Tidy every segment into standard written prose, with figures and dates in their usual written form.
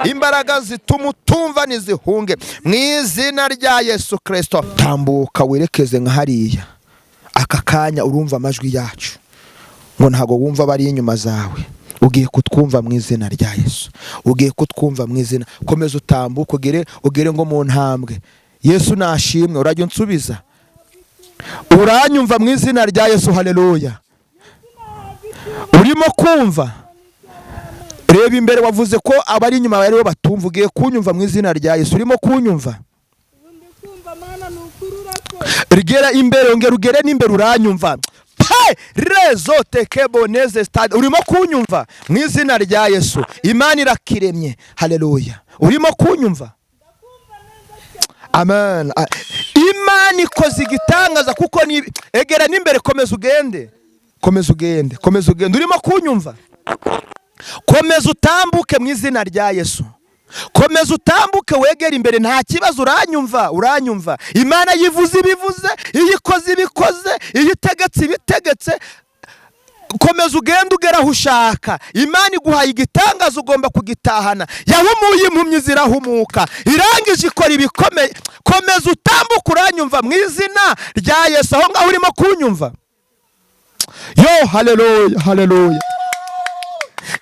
imbaraga zituma utumva nizihunge mu izina rya Yesu Kristo. Tambuka werekeze nka hariya, aka kanya urumva amajwi yacu, ngo ntago wumva bari inyuma zawe. Ugiye kutwumva mu izina rya Yesu, ugiye kutwumva mu izina. Komeza utambuka ugere ngo mu ntambwe. Yesu nashimwe. Urajya unsubiza, uranyumva mu izina rya Yesu. Haleluya. Urimo kumva? Reba imbere, wavuze ko abari inyuma bari bo batumva. Ugiye kunyumva mu izina rya Yesu. Urimo kunyumva? Rigera imbere, ugere n'imbere, uranyumva? Rezo tekeboneze stade. Urimo kunyumva mu izina rya Yesu? Imana irakiremye. Haleluya. Urimo kunyumva? Amen. Imana ikoze igitangaza kuko ni egera n'imbere. Komeza ugende, komeza ugende, komeza ugende. Urimo kunyumva? Komeza utambuke mu izina rya Yesu. Komeza utambuke wegera imbere, nta kibazo. Uranyumva? Uranyumva? Imana yivuze ibivuze, iyikoze ibikoze, iyitegetse ibitegetse. Komeza ugende ugera aho ushaka. Imana iguhaye igitangaza, ugomba kugitahana. Yahumuye impumyi zirahumuka, irangije ikora ibikomeye. Komeza utambuke. Uranyumva mu izina rya Yesu? Aho ngaho urimo kunyumva? Yo, haleluya, haleluya.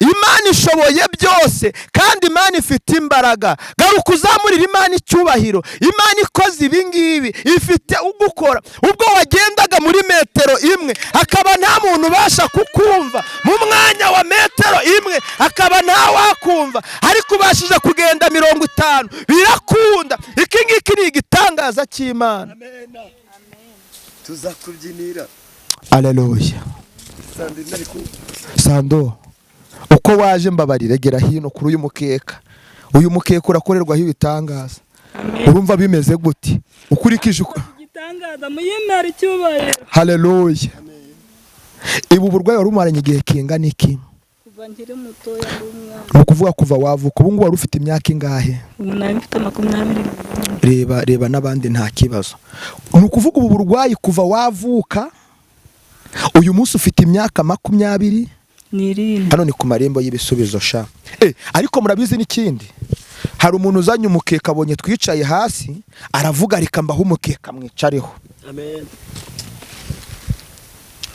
Imana ishoboye byose kandi Imana ifite imbaraga. Garuka uzamurira Imana icyubahiro. Imana ikoze ibi ngibi, ifite ugukora. Ubwo wagendaga muri metero imwe akaba nta muntu ubasha kukumva, mu mwanya wa metero imwe akaba nta wakumva, ariko ubashije kugenda 50, birakunda. Iki ngiki ni igitangaza cy'Imana. Amen. Tuzakubyinira. Haleluya. Sando, uko waje mbabarire, gera hino kuri uyu mukeka. Uyu mukeka urakorerwaho ibitangaza. Urumva bimeze gute? Ukurikije uko igitangaza muyimara icyubahiro. Haleluya. Ibu burwayi warumaranye igihe kingana iki? Kuva nkiri mutoya n'umwana. Nukuvuga kuva wavuka. Ubu ngubu wari ufite imyaka ingahe? Umunani, mfite 20. Reba n'abandi nta kibazo. Nukuvuga ubu burwayi kuva wavuka, uyu munsi ufite imyaka 20. Hano ni ku marembo y'ibisubizo sha. Ariko murabizi n'ikindi, hari umuntu uzanye umukeka, abonye twicaye hasi, aravuga reka mbaho umukeka mwicareho. Amen.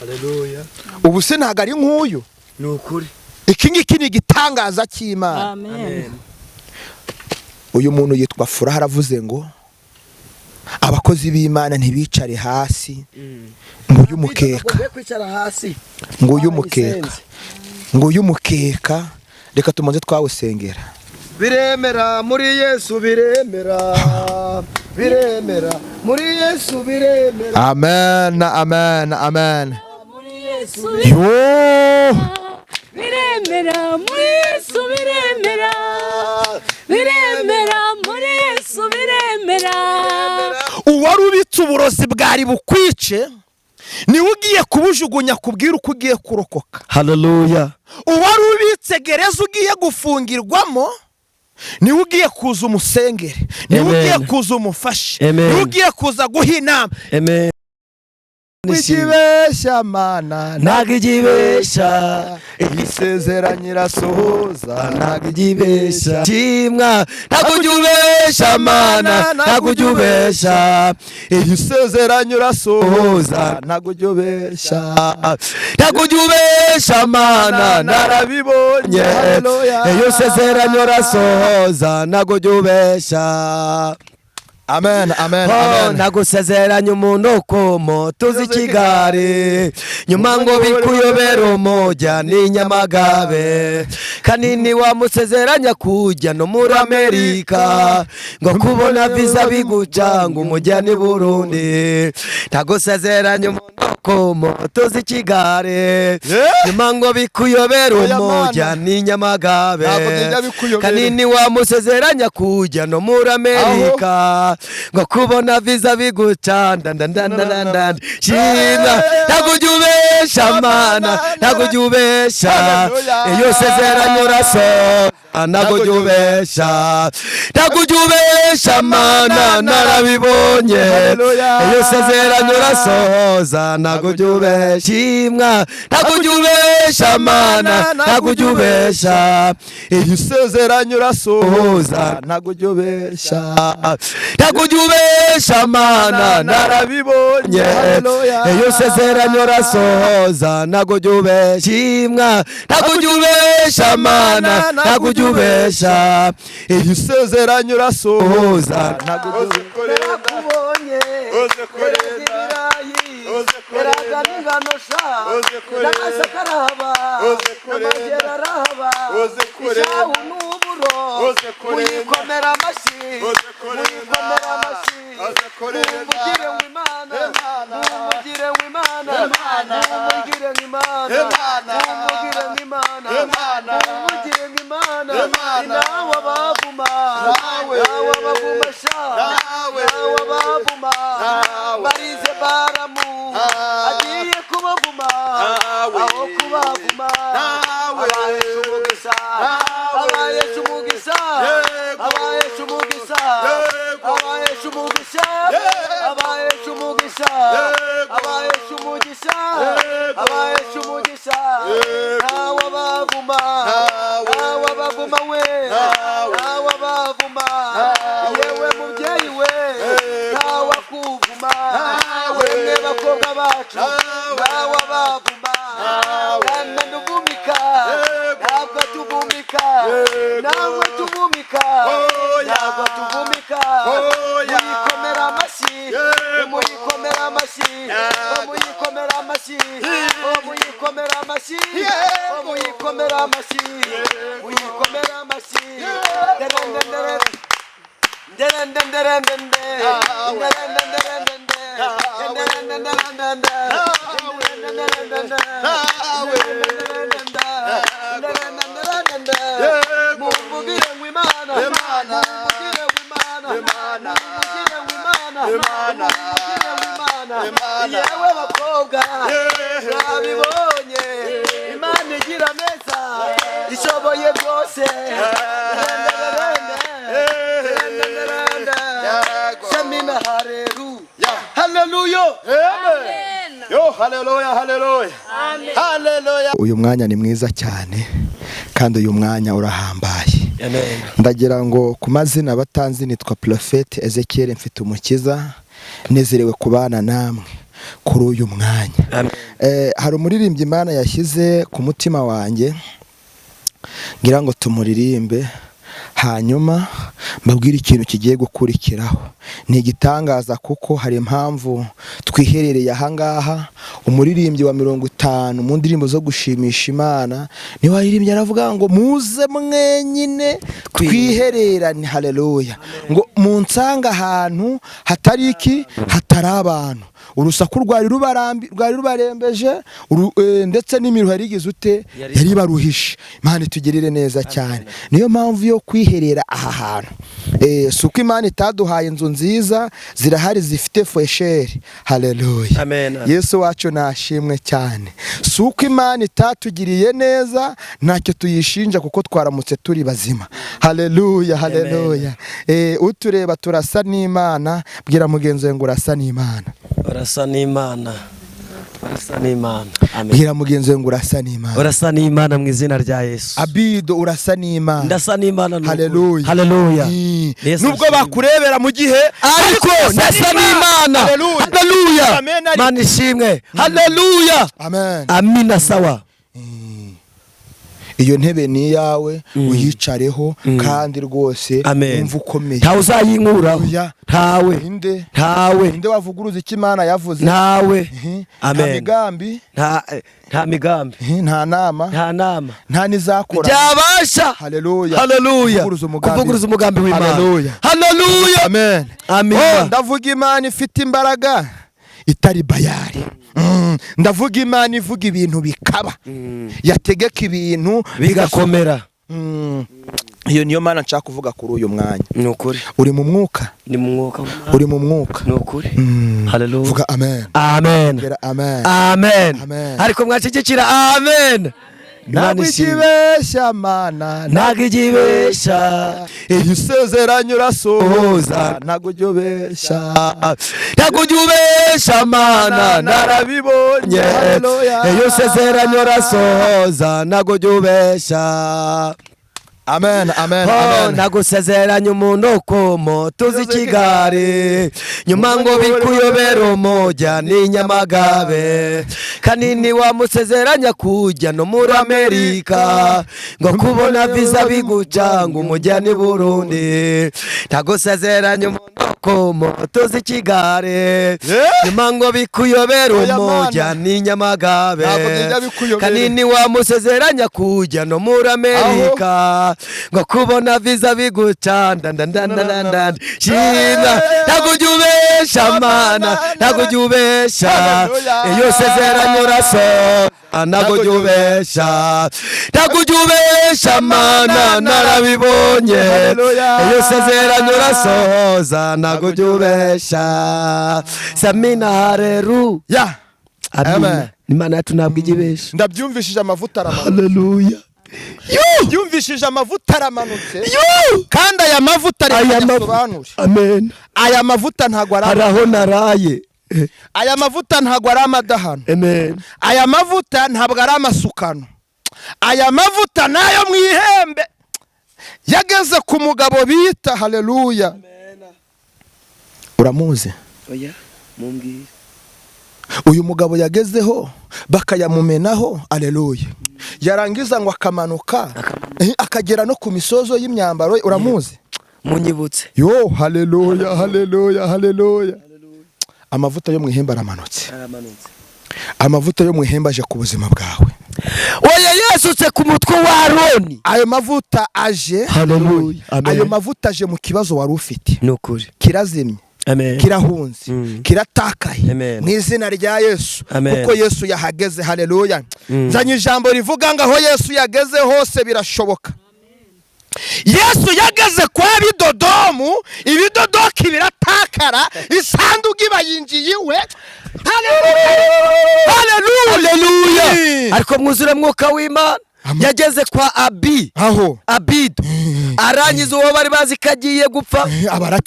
Haleluya. Ubu se ntago ari nk'uyu? Ni ukuri. Iki ngiki ni igitangaza cy'Imana. Amen. Uyu muntu yitwa Furaha, aravuze ngo abakozi b'Imana ntibicare hasi. Nguyu mukeka, nguyu mukeka, nguyu mukeka. Reka tumonze twawusengera. Biremera muri Yesu, biremera. Biremera muri Yesu, biremera. Amen, amen, amen. Muri Yesu biremera, muri Yesu biremera. Biremera muri Yesu biremera. Uwari ubitse uburozi bwari bukwice, niwe ugiye kubujugunya, kubwira uko ugiye kurokoka. Haleluya. Uwari ubitse gereza ugiye gufungirwamo, niwe ugiye kuza umusengere, niwe ugiye kuza umufashe, niwe ugiye kuza guha inama. Amen. Igibesha Mana ntago igibesha, isezerano irasohoza ntago igibesha. Kimwa ntago ujubesha Mana, ntago ujubesha. isezerano irasohoza ntago ujubesha, ntago ujubesha Mana, narabibonye. iyo sezerano irasohoza ntago ujubesha. Amen, amen, amen. Nagusezeranya umuntu komo tuzi Kigali, nyuma ngo bikuyobera umujya ni Nyamagabe. Kanini wamusezeranya kujya no muri Amerika, ngo kubona visa bigucanga umujya ni Burundi. Nagusezeranya umuntu komo tuzi Kigali, nyuma ngo bikuyobera umujya ni Nyamagabe. Kanini wamusezeranya kujya no muri Amerika, ngo kubona visa bigucanda shima. Ntago ujubesha Mana, ntago ujubesha. iyo sezerano irasohoza ntago ujya ubesha, ntago ujya ubesha mana narabibonye, iyo usezeranye urasohoza, ntago ujya ubesha imwa, ntago ujya ubesha mana, ntago ujya ubesha, iyo usezeranye urasohoza ntago ujya ubesha, ntago ujya ubesha mana narabibonye, iyo usezeranye urasohoza, ntago ujya ubesha imwa, ntago ujya ubesha mana, ntago ujya ubesha, iyo usezeranye urasohoza ntago ujya ubesha. narakubonye eraga n'ingano sha n'amasaka arahaba n'amagera arahaba ishahu n'uburo muyikomera amashyi muyikomera amashyi mumugire w'Imana mumugire w'Imana mumugire w'Imana mumugire w'Imana mumugire w'Imana nawe abavuma nawe abavuma sha nawe abavuma barize baramu agiye kubavuma aho kubavuma abaye umugisha abaye umugisha abaye umugisha abaye umugisha abaye umugisha abaye umugisha abaye umugisha nawe abavuma nawe abavuma we nawe abavuma yewe mubyeyi we nawe akuvuma wemwe bakobwa bacu nawe abavuma kandi nduvumika ntabwo tuvumika nawe tuvumika ntabwo tuvumika muyikomera amashyi muyikomera amashyi muyikomera amashyi muyikomera amashyi muyikomera amashyi muyikomera amashyi mumugire w'Imana mumugire w'Imana mumugire w'Imana yewe bakobwa mwabibonye Imana igira neza ishoboye byose Shamina haleluya Yo haleluya haleluya haleluya. Uyu mwanya ni mwiza cyane kandi uyu mwanya urahambaye. Ndagira ngo ku mazina batanzi nitwa Prophet Ezekiel Mfitumukiza, nezerewe kubana namwe kuri uyu mwanya. Hari umuririmbyi Imana yashyize ku mutima wanjye ngira ngo tumuririmbe, hanyuma mbabwire ikintu kigiye gukurikiraho. Ni igitangaza kuko hari impamvu twiherereye ahangaha. Umuririmbyi wa 50 mu ndirimbo zo gushimisha Imana ni waririmbye aravuga ngo muze mwenyine twihererane, haleluya, ngo munsanga ahantu hatari iki, hatari abantu, urusaku rwari rubarembeje ndetse n'imiruho yarigize ute, yari baruhishe. Imana itugirire neza cyane. Niyo mpamvu yo kwiherera aha hantu. Suko Imana itaduhaye inzu nziza, zirahari zifite fesheri, haleluya, amen. Yesu wacu nashimwe cyane. Suko Imana itatugiriye neza, ntacyo tuyishinja kuko twaramutse turi bazima, haleluya haleluya. Utureba turasa n'Imana, bwira mugenzi we ngo urasa n'Imana. Urasa n'Imana. Urasa n'Imana. Amen. Bwira mugenzi we ngo urasa n'Imana. Urasa n'Imana mu izina rya Yesu. Abido urasa n'Imana. Ndasa n'Imana. Haleluya. Haleluya. Nubwo bakurebera mu gihe ariko ndasa n'Imana. Haleluya. Mana ishimwe. Haleluya. Amen. Amina sawa. Iyo ntebe ni yawe, uyicareho kandi rwose umva ukomeye. Ntawe uzayinkuraho. Ntawe. Inde wavuguruza icyo Imana yavuze. Ntawe. Amen. Nta migambi. Nta migambi. Nta nama. Nta nizakora. Byabasha. Haleluya. Haleluya. Kuvuguruza umugambi w'Imana. Haleluya. Haleluya. Amen. Amina. Ndavuga Imana ifite imbaraga itari bayari. Ndavuga Imana ivuga ibintu bikaba, yategeka ibintu bigakomera. Iyo niyo Mana nshaka kuvuga kuri uyu mwanya. Ni ukuri. Uri mu mwuka? Ni mu mwuka. Uri mu mwuka? Ni ukuri. Haleluya. Vuga amen. Amen. Amen. Amen. Ariko mwashigikira amen. ntabwo ikibeshya mana ntabwo igibesha iyo isezeranye urasohoza ntabwo ujya ubeshya ntabwo ujya ubesha mana narabibonye iyo isezeranye urasohoza ntabwo ujya ubesha amen amen amen nagusezeranya umuntu komo tuzi Kigali nyuma ngo bikuyobera umujya ni Nyamagabe kanini wamusezeranya kujya no muri Amerika ngo kubona visa biguca ngo umujya ni Burundi nagusezeranya umuntu komo tuzi Kigali nyuma ngo bikuyobera umujya ni Nyamagabe kanini wamusezeranya kujya no muri Amerika ngo kubona visa biguca shima ntabwo ujya ubesha mana ntabwo ujya ubesha iyo sezeranye urasohoza ntabwo ujya ubesha ntabwo ujya ubesha mana narabibonye iyo sezeranye urasohoza ntabwo ujya ubesha samina haleluya amen imana yacu ntabwo ijya ibesha ndabyumvishije amavuta aramanutse haleluya yumvishije amavuta aramanutse kandi aya mavuta arasobanura amen aya mavuta ntago araho naraye aya mavuta ntago ari amadahano amen aya mavuta ntabwo ari amasukano aya mavuta nayo mu ihembe yageze ku mugabo bita haleluya uramuzi oya mumbwire uyu mugabo yagezeho bakayamumenaho haleluya yarangiza ngo akamanuka akagera no ku misozo y'imyambaro uramuzi munyibutse yo haleluya haleluya haleluya amavuta yo mu ihembe aramanutse amavuta yo mu ihembe aje ku buzima bwawe oya yasutse ku mutwe wa Aroni ayo mavuta aje haleluya ayo mavuta aje mu kibazo wari ufite nukuri kirazimye kirahunze kiratakaye mu izina rya Yesu kuko Yesu yahageze haleluya nzanye ijambo rivuga ngo aho Yesu yageze hose birashoboka Yesu yageze kwa bidodomu ibidodoki biratakara isanduku ibayinjiye iwe haleluya ariko mwuzure mwuka w'Imana yageze kwa Abido arangiza uwo bari bazi kagiye gupfa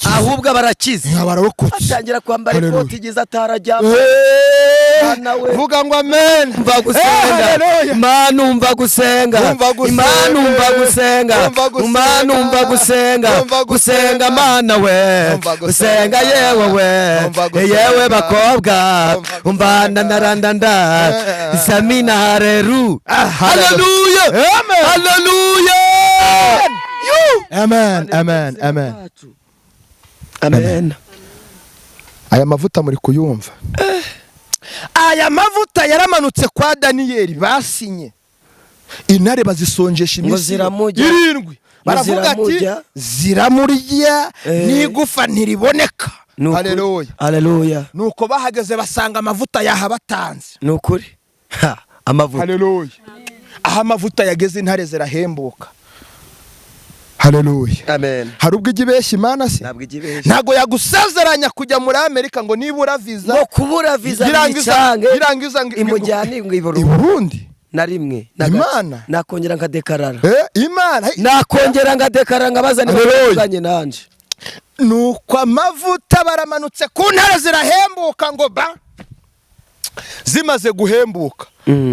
ahubwo abarakize atangira kwambara ikoti giza atarajyamo vuga ngo amen umva gusenga Imana umva gusenga Imana umva gusenga Imana umva gusenga gusenga Mana we gusenga yewe bakobwa umva ndarandanda samina haleluya haleluya amen amen amen amen aya mavuta muri kuyumva aya mavuta yaramanutse kwa Daniyeli basinye intare bazisonjesha imisi 7 baravuga ati ziramurya n'igufa ntiriboneka haleluya nuko bahageze basanga amavuta yahabatanze nukuri amavuta haleluya aha amavuta yageze intare zirahembuka haleluya amen hari ubwo igibeshya Imana se ntago yagusezeranya kujya muri Amerika ngo nibura visa ngo kubura visa birangiza imujyane ngo i Burundi na rimwe Imana nakongera nkadekarara Imana nakongera nkadekarara ngabaza nibaganye nanje nuko amavuta baramanutse ku ntare zirahembuka ngo ba zimaze guhembuka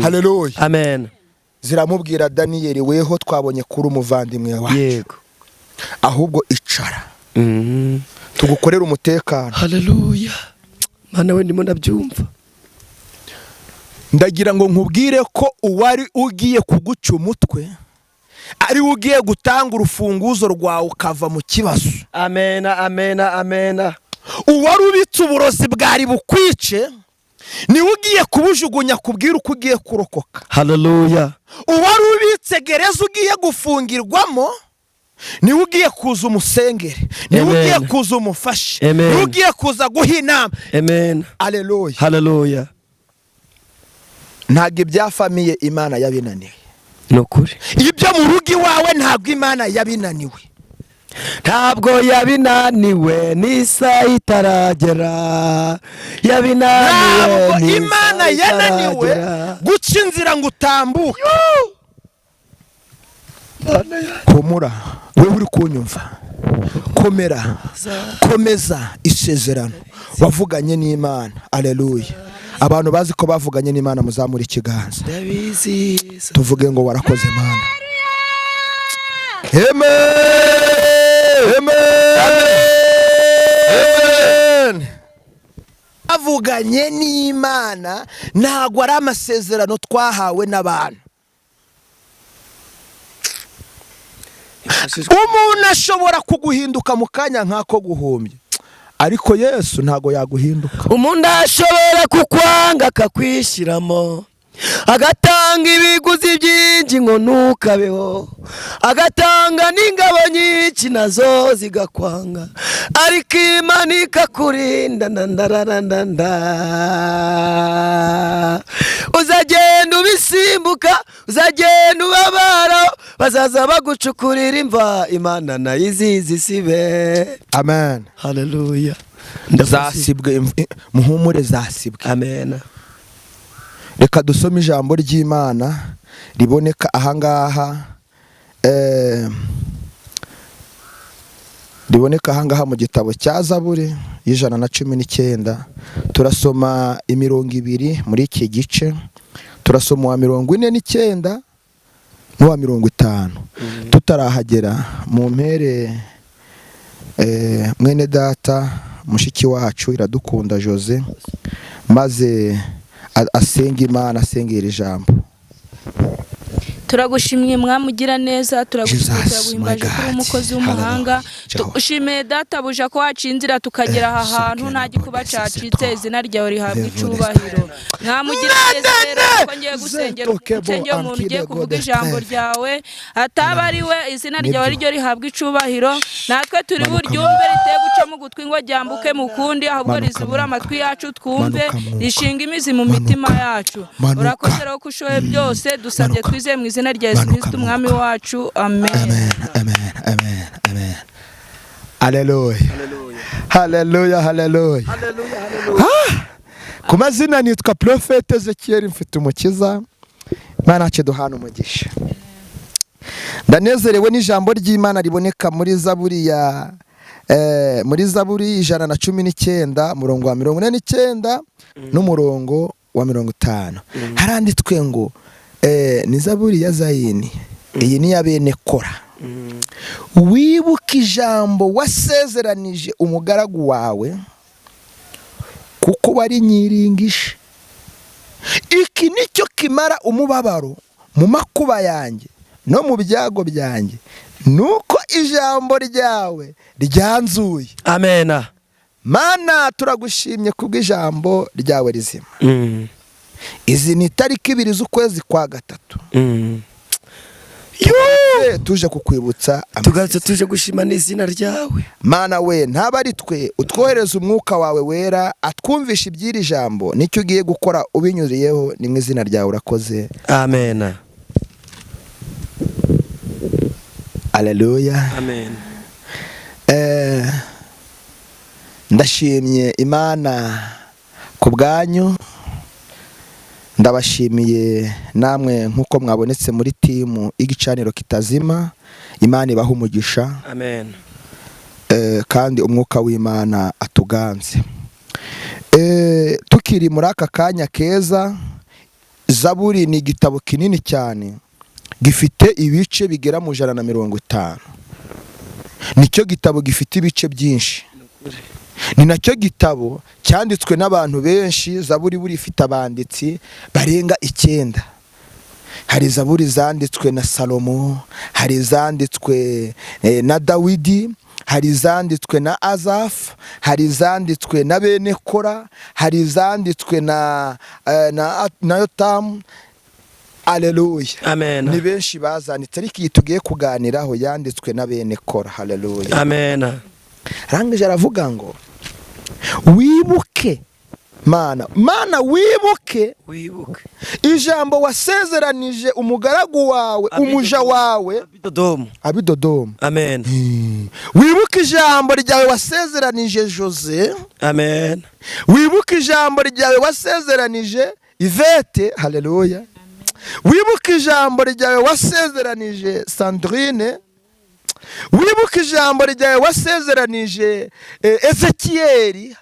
haleluya amen ziramubwira Daniyeli weho twabonye kuri umuvandimwe wacu yego ahubwo icara tugukorera umutekano haleluya Mana we ndimo ndabyumva ndagira ngo nkubwire ko uwari ugiye kuguca umutwe ari ugiye gutanga urufunguzo rwawe ukava mu kibazo amen amen amen uwari ubitse uburozi bwari bukwice ni ugiye kubujugunya kubwira uko ugiye kurokoka haleluya uwari ubitse gereza ugiye gufungirwamo ni ugiye kuza umusengere ni ugiye kuza umufashe ni ugiye kuza guha inama amen haleluya haleluya ntabwo ibyafamiye Imana yabinaniwe nukuri ibyo mu rugo iwawe ntabwo Imana yabinaniwe ntabwo yabinaniwe n'isa itaragera yabinaniwe ntabwo Imana yananiwe guca inzira ngo utambuke humura wewe uri kunyumva, komera, komeza isezerano wavuganye n'Imana. Aleluya. Abantu bazi ko bavuganye n'Imana muzamura ikiganza tuvuge ngo warakoze Mana. Amen. Amen. Bavuganye n'Imana ntabwo ari amasezerano twahawe n'abantu. Umuntu ashobora kuguhinduka mu kanya nk'ako guhumbya, ariko Yesu ntago yaguhinduka. Umuntu ashobora kukwanga akakwishyiramo, agatanga ibiguzi byinshi ngo ntukabeho, agatanga n'ingabo nyinshi nazo zigakwanga, ariko Imana ikakurinda. Uzagenda ubisimbuka, uzagenda ubabara, bazaza bagucukurira imva, Imana nayo izizi sibe. Amen. Haleluya. Zasibwe, muhumure zasibwe. Amen. Reka dusome ijambo ry'Imana riboneka ahangaha, riboneka ahangaha mu gitabo cya Zaburi y'119. Turasoma imirongo 2 muri iki gice, turasoma wa 49 n'uwa 50. Tutarahagera mu mpere, mwene data mushiki wacu Iradukunda Jose maze asenga Imana, asengera ijambo. Turagushimye mwamugira neza, turaguhimbaje kuri umukozi w'umuhanga. Tugushimiye data buja ko wacinzira tukagera aha hantu nta gikuba cacitse, izina ryawe rihabwa icubahiro. Mwamugira neza rero ko ngiye gusengera ukenge umuntu ugiye kuvuga ijambo ryawe, ataba ari we, izina ryawe ryo rihabwa icubahiro. Natwe turi buryumve riteye guca mu gutwi ngo ryambuke mu kundi, ahubwo rizibura amatwi yacu twumve, rishinga imizi mu mitima yacu. Urakoze rero ko ushoboye byose, dusabye twizeye mu izina rya Yesu Kristo umwami wacu. Amen. Amen. Amen. Amen. Amen. Haleluya. Haleluya. Haleluya. Ku mazina nitwa Prophet Ezekiel Mfitumukiza. Imana yacu duhana umugisha. Ndanezerewe n'ijambo ry'Imana riboneka muri Zaburi ya muri Zaburi 119 murongo wa 49 n'umurongo wa 50. Haranditswe ngo ni Zaburi ya Zayini, iyi ni ya bene Kora. Wibuka ijambo wasezeranije umugaragu wawe, kuko wari nyiringisha. Iki nicyo kimara umubabaro mu makuba yanjye no mu byago byanjye, nuko ijambo ryawe ryanzuye. Amen. Mana turagushimye kubw'ijambo ryawe rizima. Izi ni tariki 2 z'ukwezi kwa 3. Tuje kukwibutsa, tugatse tuje gushima n'izina ryawe. Mana we, ntaba ari twe, utwohereza umwuka wawe wera atwumvisha iby'iri jambo, nicyo ugiye gukora ubinyuriyeho, ni mu izina ryawe urakoze. Amen. Haleluya. Amen. Ndashimye Imana ku bwanyu, ndabashimiye namwe nkuko mwabonetse muri timu igicaniro kitazima. Imana ibaha umugisha. Amen. Kandi umwuka w'Imana atuganze. Tukiri muri aka kanya keza, Zaburi ni igitabo kinini cyane, gifite ibice bigera mu 150. Nicyo gitabo gifite ibice byinshi. Ni nacyo gitabo cyanditswe n'abantu benshi. Zaburi buri ifite abanditsi barenga 9. Hari Zaburi zanditswe na Salomo, hari zanditswe na Dawidi, hari zanditswe na Asaf, hari zanditswe na bene Kora, hari zanditswe na Yotamu. Haleluya. Amen. Ni benshi bazanditse, ariko iyi tugiye kuganiraho yanditswe na bene Kora. Haleluya. Amen. Arangije aravuga ngo wibuke Mana wibuke ijambo wasezeranije umugaragu wawe, umuja wawe Abidodomu. Amen. Wibuke ijambo ryawe wasezeranije Jose. Amen. Wibuke ijambo ryawe wasezeranije Ivete. Haleluya. wibuke ijambo ryawe wasezeranije Sandrine, wibuke ijambo ryawe wasezeranije Ezekiyeli.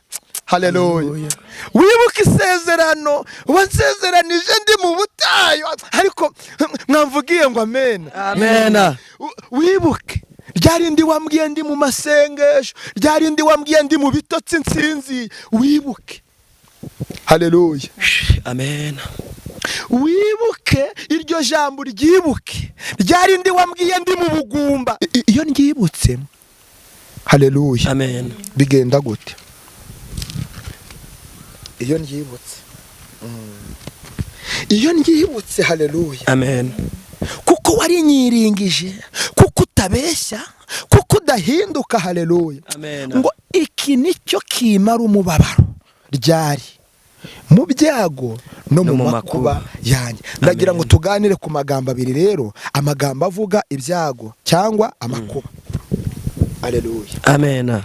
Haleluya. Wibuke isezerano wasezeranije ndi mu butayu, ariko mwamvugiye ngo amen. Amen. Wibuke ryarindi wambwiye ndi mu masengesho, ryarindi wambwiye ndi mu bitotsi nsinzi. Wibuke. Haleluya. Amen. Wibuke iryo jambo, ryibuke ryarindi wambwiye ndi mu bugumba. Iyo ndyibutse, haleluya, Amen. bigenda gute? Iyo ndyibutse, iyo ndyibutse, haleluya, Amen. kuko warinyiringije, kuko utabeshya, kuko udahinduka, haleluya, Amen. ngo iki nicyo kimara umubabaro, ryari mu byago no mu makuba yanjye. Ndagira ngo tuganire ku magambo abiri rero, amagambo avuga ibyago cyangwa amakuba. Haleluya. Amen.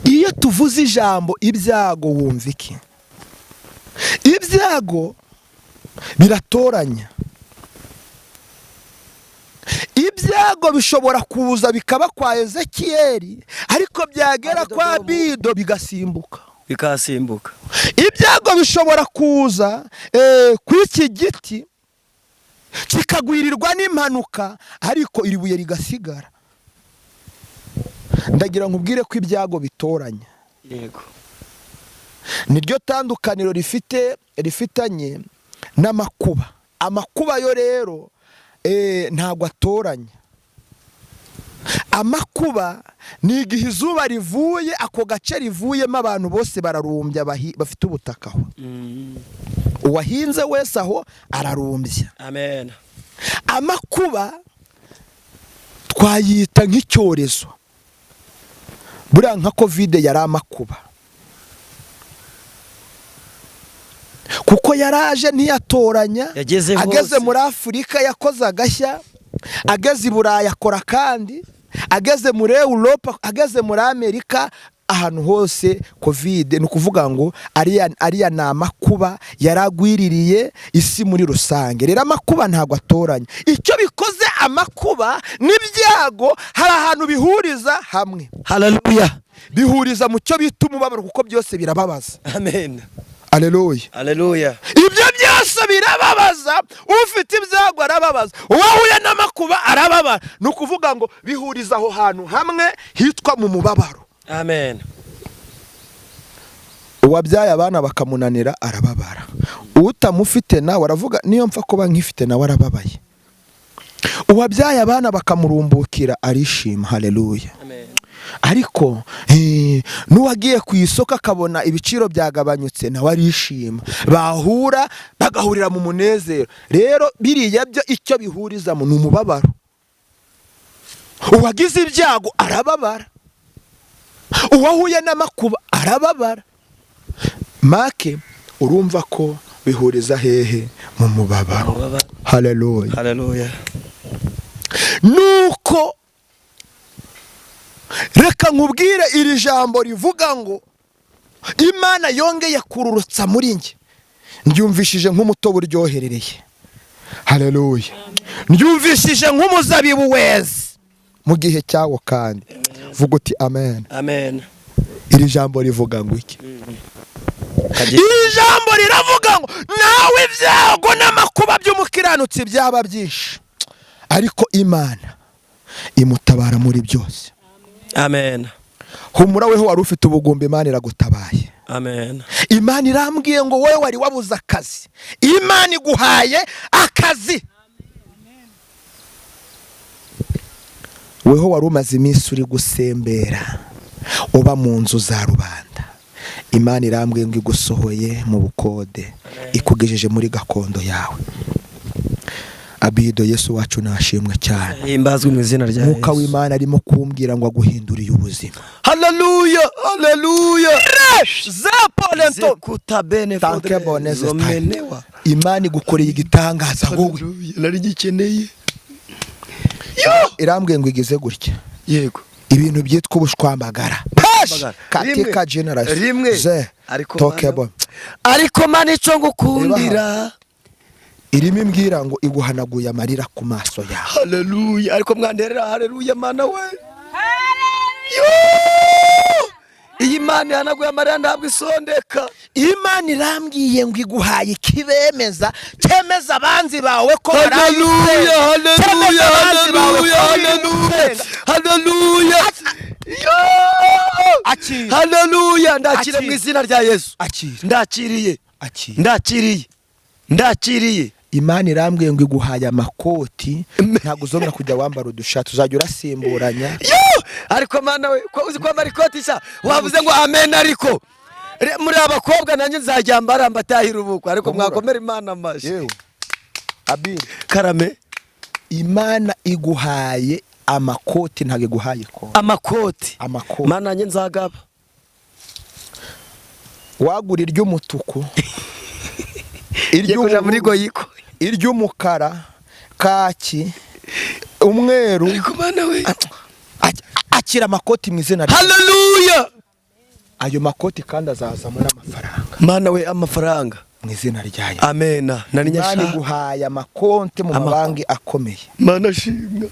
Iyo tuvuze ijambo ibyago wumva iki? Ibyago biratoranya. Ibyago bishobora kuza bikaba kwa Ezekiyeli, ariko byagera kwa Bido bigasimbuka. Bikasimbuka. Ibyago bishobora kuza ku iki giti kikagwirirwa n'impanuka, ariko iri buye rigasigara. Ndagira nkubwire ko ibyago bitoranya. Yego. Niryo tandukaniro rifitanye n'amakuba. Amakuba yo rero ntago atoranya. Amakuba ni igihe izuba rivuye, ako gace rivuyemo abantu bose bararumbya, bafite ubutaka aho. Uwahinze wese aho ararumbya. Amen. Amakuba twayita nk'icyorezo. Buriya nka COVID yari amakuba, kuko yaraje ntiyatoranya. Ageze muri Afurika yakoze agashya, ageze i Burayi akora kandi, ageze muri Europa, ageze muri Amerika, ahantu hose COVID. Ni ukuvuga ngo ariya ni amakuba yaragwiririye isi muri rusange. Rero amakuba ntabwo atoranya. Icyo bikoze amakuba n'ibyago hari ahantu bihuriza hamwe. Haleluya. Bihuriza mu cyo bita umubabaro, kuko byose birababaza. Amen. Haleluya. Haleluya. Ibyo byose birababaza. Ufite ibyago arababaza, uwahuye n'amakuba arababara. Ni ukuvuga ngo bihuriza aho hantu hamwe hitwa mu mubabaro. Amen. Uwabyaye abana bakamunanira arababara. Utamufite nawe aravuga niyo mpfa kuba nkifite nawe arababaye. Uwabyaye abana bakamurumbukira arishima. Haleluya. Amen. Ariko n'uwagiye ku isoko akabona ibiciro byagabanyutse nawe arishima. Bahura bagahurira mu munezero. Rero biriya byo icyo bihurizamo ni umubabaro. Uwagize ibyago arababara, uwahuye n'amakuba arababara. Make urumva ko bihuriza hehe? Mu mubabaro. Haleluya. Haleluya. Nuko reka nkubwire iri jambo rivuga ngo Imana yongeye kururutsa muri njye, ndyumvishije nk'umutobe uryoherereye. Haleluya. Ndyumvishije nk'umuzabibu weze mu gihe cyawo kandi. Vuga uti amen. Amen. Iri jambo rivuga ngo iki? Iri jambo riravuga ngo nawe ibyago n'amakuba by'umukiranutsi byaba byinshi, ariko Imana imutabara muri byose. Amen. Humura weho wari ufite ubugumba, Imana iragutabaye. Amen. Imana irambwiye ngo wowe wari wabuze akazi, Imana iguhaye akazi. Weho wari umaze iminsi uri gusembera uba mu nzu za rubanda, Imana irambwiye ngo igusohoye mu bukode, ikugejeje muri gakondo yawe. Abido, Yesu wacu nashimwe cyane. Himbazwe mu izina rya Yesu. Mwuka w'Imana arimo kumbwira ngo aguhinduriye ubuzima. Haleluya. Haleluya. Zapolento kutabene zomenewa. Imana igukoreye igitangaza wowe. Nari gikeneye. Irambwiye ngo igize gutya. Yego. Ibintu byitwa ubushwambagara. Katika generation. Rimwe. Ariko Mana ico ngukundira irimo imbwira ngo iguhanaguye amarira ku maso yawe. Haleluya. Ariko mwanderera haleluya mana we. Iyi Imana yanaguye amarira ntabwo isondeka. Imana irambwiye ngo iguhaye ikibemeza cyemeza abanzi bawe ko haleluya haleluya haleluya haleluya haleluya. Ndakire mu izina rya Yesu. Ndakiriye. Imana irambwiye ngo iguhaye amakoti ntabwo uzongera kujya wambara udushati uzajya urasimburanya. Ariko mana we ko uzi kwambara ikoti sha wavuze ngo amen. Ariko muri abakobwa nanjye nzajyambara mbatahira ubukwe. Ariko mwakomera Imana amashi. Yewe Abiri karame. Imana iguhaye amakoti ntabwo iguhaye ko amakoti. Mana nanjye nzagaba wagura iry'umutuku iry'umukara kaki umweru. Ariko mana we akira amakoti mu izina rya haleluya. Ayo makoti kandi azazamo n'amafaranga. Mana we amafaranga mu izina rya Yesu. Amena. Nari nyashaka. Imana iguhaye amakonti mu mabanki akomeye. Mana shimwa.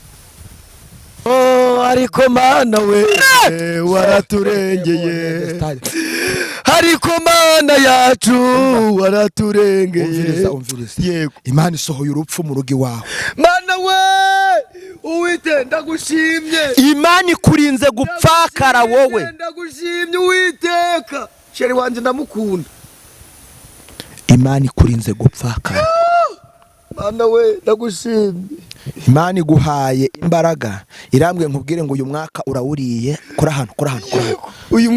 Ariko mana we waraturengeye. Ariko mana yacu waraturengeye. Umviriza. Yego. Imana isohoye urupfu mu rugo iwawe. Mana we Uwite ndagushimye. Imana ikurinze gupfakara wowe. Ndagushimye Uwiteka. Sheri wanje ndamukunda. Imana ikurinze gupfakara. Mana we ndagushimye. Imana iguhaye imbaraga irambwiye nkubwire ngo uyu mwaka urawuriye. Kora hano. Uyu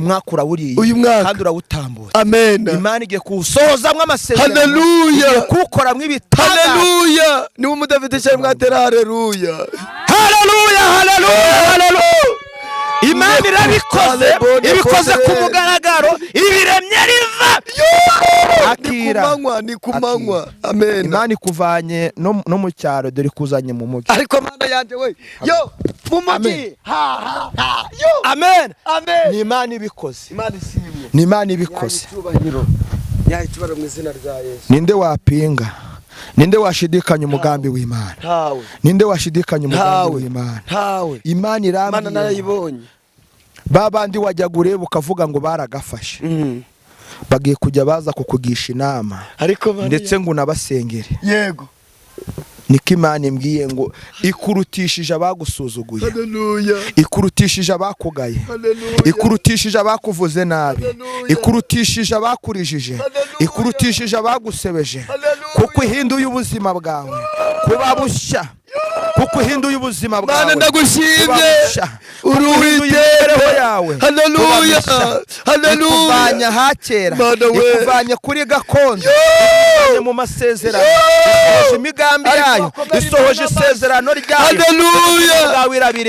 mwaka urawuriye kandi urawutambutse. Amen. Imana igiye kuwusohozamwo amasezerano. Haleluya. Kuwukoramwo ibitangaza. Haleluya. Ni umudafite cyane mwatera haleluya. Haleluya. Imana irabikoze ibikoze ku mugaragaro ibiremye riva. Ni kumanywa. Amen. Imana ikuvanye no mu cyaro dore kuzanye mu mugi. Ariko mana yanje we yo mu mugi yo. Amen. Ni Imana ibikoze. Ni Imana ibikoze. Yahitubara mu izina rya Yesu. Ninde wapinga? Ninde washidikanya umugambi w'Imana? Ninde washidikanya umugambi w'Imana? Imana irambye. Mana narayibonye. Babandi wajya gureba ukavuga ngo baragafashe. Bagiye kujya baza kukugisha inama. Ariko ndetse ngo nabasengere. Yego. Niko Imana imbwiye ngo ikurutishije abagusuzuguye. Haleluya. Ikurutishije abakugaye. Haleluya. Ikurutishije abakuvuze nabi. Ikurutishije abakurijije. Ikurutishije abagusebeje. Kuko ihinduye ubuzima bwawe kuba bushya. Kuko ihinduye ubuzima bwawe. Mana ndagushimye. Uruwitereho yawe. Haleluya. Haleluya. Ikuvanya hakera. Ikuvanya kuri gakondo. Ikuvanya mu masezerano. Isohoje imigambi yayo. Isohoje isezerano ryayo. Haleluya.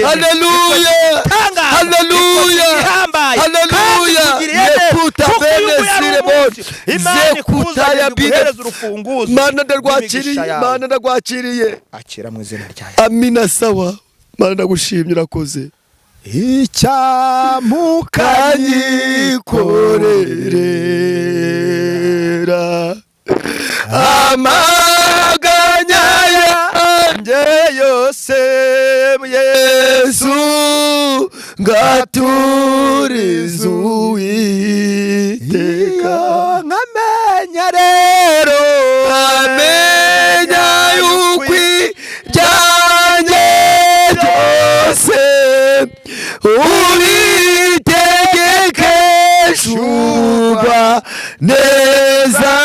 Haleluya. Haleluya. Haleluya. Yekuta benesire bose. Imana ikuzanye guhereza urufunguzo. Mana ndagwakiriye. Akira mu izina rya Yesu. Amina sawa. Mana ndagushimye urakoze. Icyamukanyikorera amaganya yanjye yose Yesu ngaturiza Uwiteka. Nkamenya rero amenya yukwi byanjye byose ubitegekeshwa neza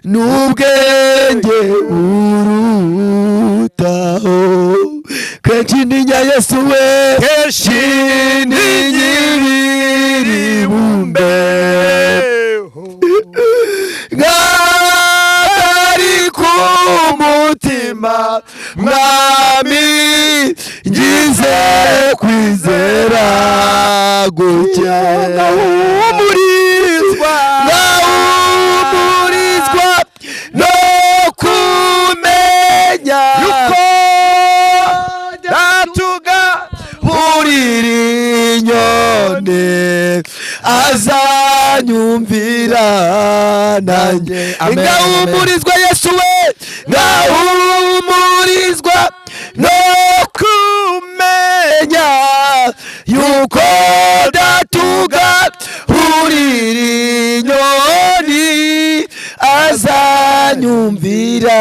n'ubwenge urutaho. Kenshi ntinya Yesu we, kenshi ntinya ibiri bumbeho ngari ku mutima mwami ngize kwizera gutya. Ngahumurizwa no kumenya yuko datuga buriri inyone azanyumvira nanjye. Ngahumurizwa Yesu we, ngahumurizwa no kumenya yuko datuga urira inyoni azanyumvira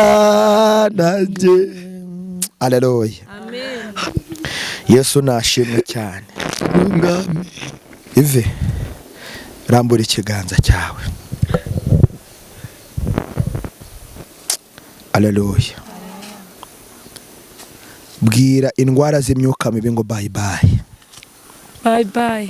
nanjye. Haleluya. Amen. Yesu nashimwe cyane. Mwami. Ive rambura ikiganza cyawe. Haleluya. Bwira indwara z'imyuka mibi ngo bye bye. Bye bye.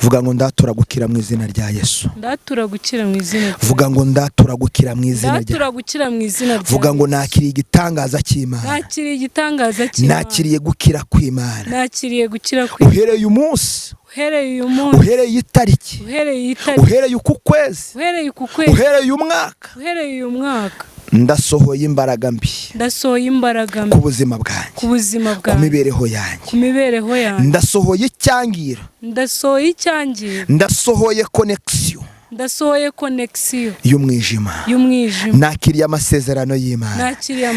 Vuga ngo ndatura gukira mu izina rya Yesu. Ndatura gukira mu izina rya. Vuga ngo ndatura gukira mu izina rya. Ndatura gukira mu izina rya. Vuga ngo nakiriye igitangaza cy'Imana. Nakiriye igitangaza cy'Imana. Nakiriye gukira kw'Imana. Nakiriye gukira kw'Imana. Uhereye uyu munsi. Uhereye uyu munsi. Uhereye itariki. Uhereye itariki. Uhereye uku kwezi. Uhereye uku kwezi. Uhereye umwaka. Uhereye uyu mwaka. Ndasohoye imbaraga mbi. Ndasohoye imbaraga mbi. Ku buzima bwanjye. Ku buzima bwanjye. Ku mibereho yanjye. Ku mibereho yanjye. Ndasohoye icyangira. Ndasohoye icyangira. Ndasohoye connection. Ndasohoye connection y'umwijima. Nakiriye amasezerano y'Imana.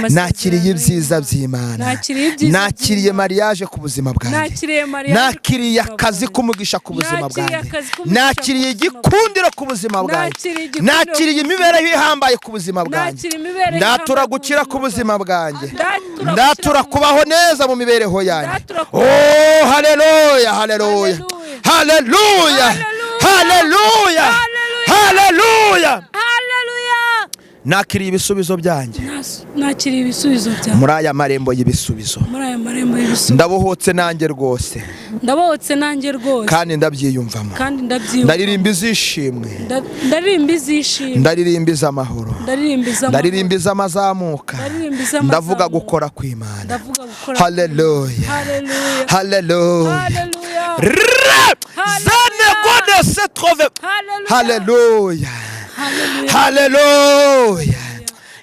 Nakiriye ibyiza by'Imana. Nakiriye mariage ku buzima bwanjye. Nakiriye akazi k'umugisha ku buzima bwanjye. Nakiriye igikundiro ku buzima bwanjye. Nakiriye imibereho ihambaye ku buzima bwanjye. Ndatura gukira ku buzima bwanjye. Ndatura kubaho neza mu mibereho yanjye. Oh, haleluya, haleluya, haleluya, haleluya, haleluya. Nakiriye ibisubizo byanjye. Nakiriye ibisubizo byanjye. Muri aya marembo y'ibisubizo. Muri aya marembo y'ibisubizo. Ndabohotse nanjye rwose. Ndabohotse nanjye rwose. Kandi ndabyiyumvamo. Kandi ndabyiyumvamo. Ndaririmba izishimwe. Ndaririmba izishimwe. Ndaririmba iz'amahoro. Ndaririmba iz'amazamuka. Ndavuga gukora kw'Imana. Ndavuga gukora. Haleluya. Haleluya. Haleluya. Haleluya. Zane gode se trouve. Haleluya. Haleluya.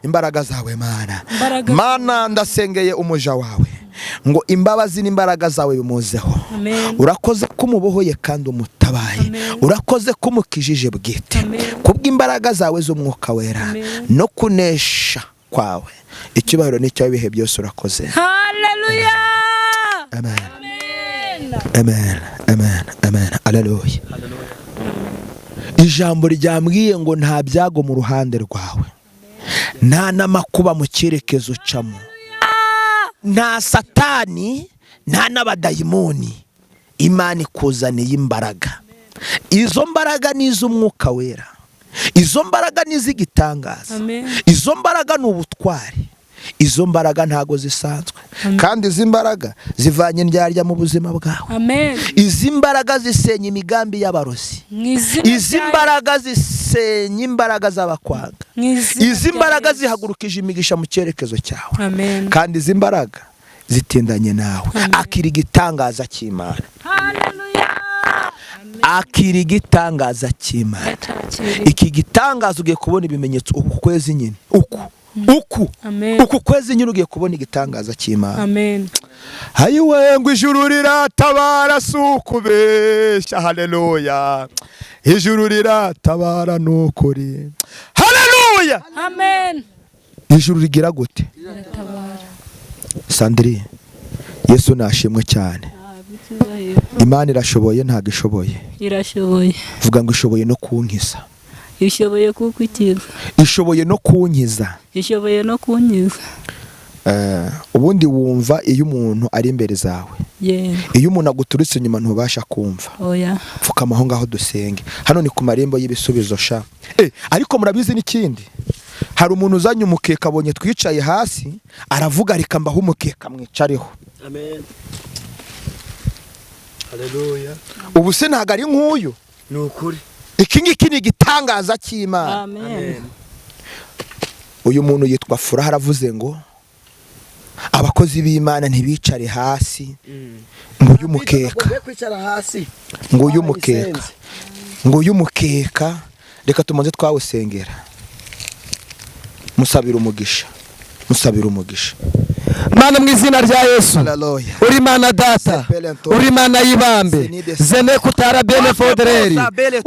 Imbaraga zawe Mana. Mana ndasengeye umuja wawe ngo imbabazi n'imbaraga zawe bimuzeho. Urakoze kumubohoye kandi umutabaye. Urakoze kumukijije bwite kubw'imbaraga zawe z'umwuka wera no kunesha kwawe. Icyubahiro ni cyawe ibihe byose urakoze. Haleluya. Amen. Amen. Amen. Amen. Haleluya. Ijambo ryambwiye ngo nta byago mu ruhande rwawe, nta n'amakuba mu cyerekezo ucamo, nta satani, nta n'abadayimoni. Imana ikuzaniye imbaraga. Izo mbaraga ni iz'umwuka wera. Izo mbaraga ni iz'igitangaza. Izo mbaraga ni ubutwari. Izo mbaraga ntago zisanzwe. Kandi izi mbaraga zivanye indyarya mu buzima bwawe. Izi mbaraga zisenya imigambi y'abarozi. Izi mbaraga zisenya imbaraga z'abakwanga. Izi mbaraga zihagurukije imigisha mu cyerekezo cyawe. Kandi izi mbaraga zitindanye nawe. Akira igitangaza cy'Imana. Akira igitangaza cy'Imana. Iki gitangaza ugiye kubona ibimenyetso uku kwezi nyine. Uku kwezi nyine ugiye kubona igitangaza cy'Imana. Amen. Hayiwe ngo ijuru riratabara sukubeshya. Haleluya. Ijuru riratabara nukuri. Haleluya. Amen. Ijuru rigira gute? Riratabara. Sandrine, Yesu nashimwe cyane. Imana irashoboye ntago ishoboye? Irashoboye. Vuga ngo ishoboye no kunkiza. Ishoboye kukukiza. Ishoboye no kunkiza. Ishoboye no kunkiza. Ubundi wumva iyo umuntu ari imbere zawe. Iyo umuntu aguturutse inyuma ntubasha kumva. Oya. Pfukama aho ngaho dusenge. Hano ni ku marembo y'ibisubizo sha. Ariko murabizi n'ikindi. Hari umuntu uzanye umukeka abonye twicaye hasi aravuga reka mbaho umukeka mwicareho. Amen. Haleluya. Ubu se ntago ari nk'uyu. Ni ukuri. Iki ngiki ni igitangaza cy'Imana. Amen. Uyu muntu yitwa Furaha aravuze ngo abakozi b'Imana ntibicare hasi. Ngo uyu mukeka. Ngo uyu mukeka. Ngo uyu mukeka reka tumanze twawusengera. Musabira umugisha. Musabira umugisha. Mana mu izina rya Yesu, Hallelujah. uri Mana data, uri Mana y'ibambe, zene kutara bene fodereri,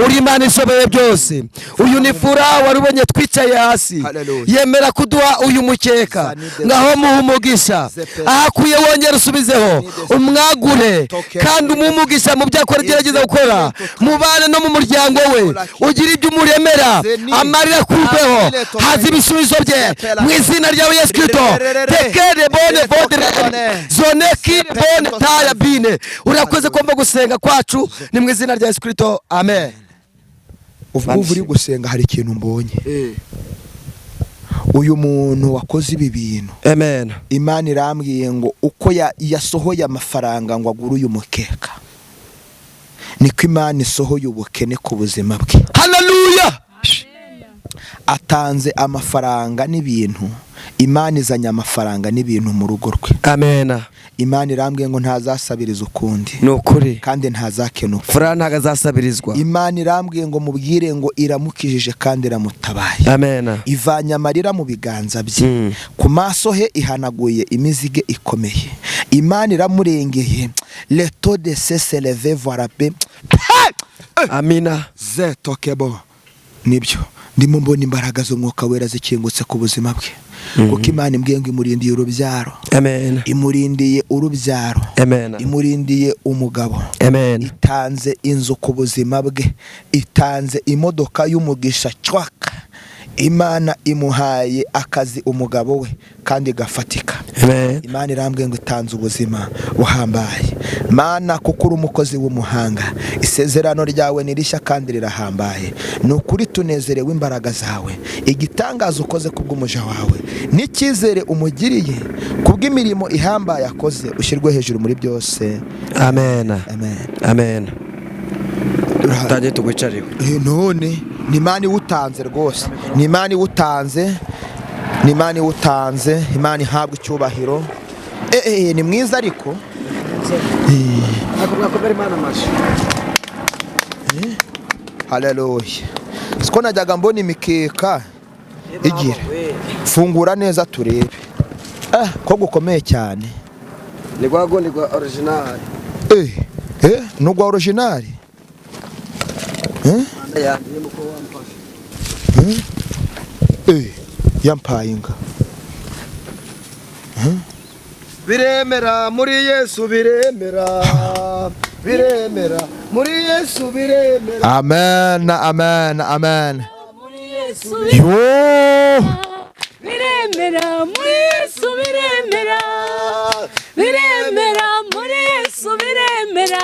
uri Mana ishoboye byose. Uyu ni furaha warubonye twicaye hasi, yemera kuduha uyu mukeka, ngaho muha umugisha, ahakuye wongera usubizeho, umwagure kandi umumugisha mu byo akora gerageza gukora, mubane no mu muryango we, ugira ibyo umuremera, amarira kurweho, haza ibisubizo bye mu izina rya Yesu Kristo. Tekere bone fodereri, zone ki bone taya bine. Urakoze kumva gusenga kwacu, ni mu izina rya Yesu Kristo, amen. Uvuga uri gusenga hari ikintu mbonye. Uyu muntu wakoze ibi bintu, Amen. Imana irambwiye ngo uko yasohoye amafaranga ngo agure uyu mukeka, niko Imana isohoye ubukene ku buzima bwe. Hallelujah. Atanze amafaranga n'ibintu, Imana izanye amafaranga n'ibintu mu rugo rwe. Amen. Imana irambwiye ngo ntazasabiriza ukundi, Nukuri kandi ntazakenuka. fura ntago azasabirizwa. Imana irambwiye ngo mubwire ngo iramukijije kandi iramutabaye. Amen. Ivanye amarira mu biganza bye, ku maso he ihanaguye imizige ikomeye. Imana iramurengeye, leto de se leve voilà pe. Amina. Zetokebo. Nibyo ndimo mbona imbaraga z'umwuka wera zikingutse ku buzima bwe, kuko Imana imbwiye ngo imurindiye urubyaro. Amen. Imurindiye urubyaro. Amen. Imurindiye umugabo. Amen. Itanze inzu ku buzima bwe, itanze imodoka y'umugisha cwaka. Imana imuhaye akazi umugabo we kandi gafatika. Amen. Imana irambwiye ngo itanze ubuzima buhambaye. Mana kuko uri umukozi w'umuhanga, isezerano ryawe nirishya kandi rirahambaye. Nukuri tunezerewe imbaraga zawe, igitangaza ukoze kubw'umuja wawe, n'icyizere umugiriye kubw'imirimo ihambaye akoze, ushyirwe hejuru muri byose. Amen. Amen. Amen. Tujye tugwicareho. None ni Imana iwutanze rwose, ni Imana iwutanze, ni Imana iwutanze. Imana ihabwa icyubahiro. Ni mwiza ariko haleluya. Siko najyaga mbona imikeka igira, fungura neza turebe. Ko gukomeye cyane. Ni gwa original. Nugwa original. Yampaye inga. Biremera muri Yesu, biremera. Biremera muri Yesu, biremera. Amen, amen, amen. Yo! Biremera muri Yesu, biremera. Biremera muri Yesu, biremera.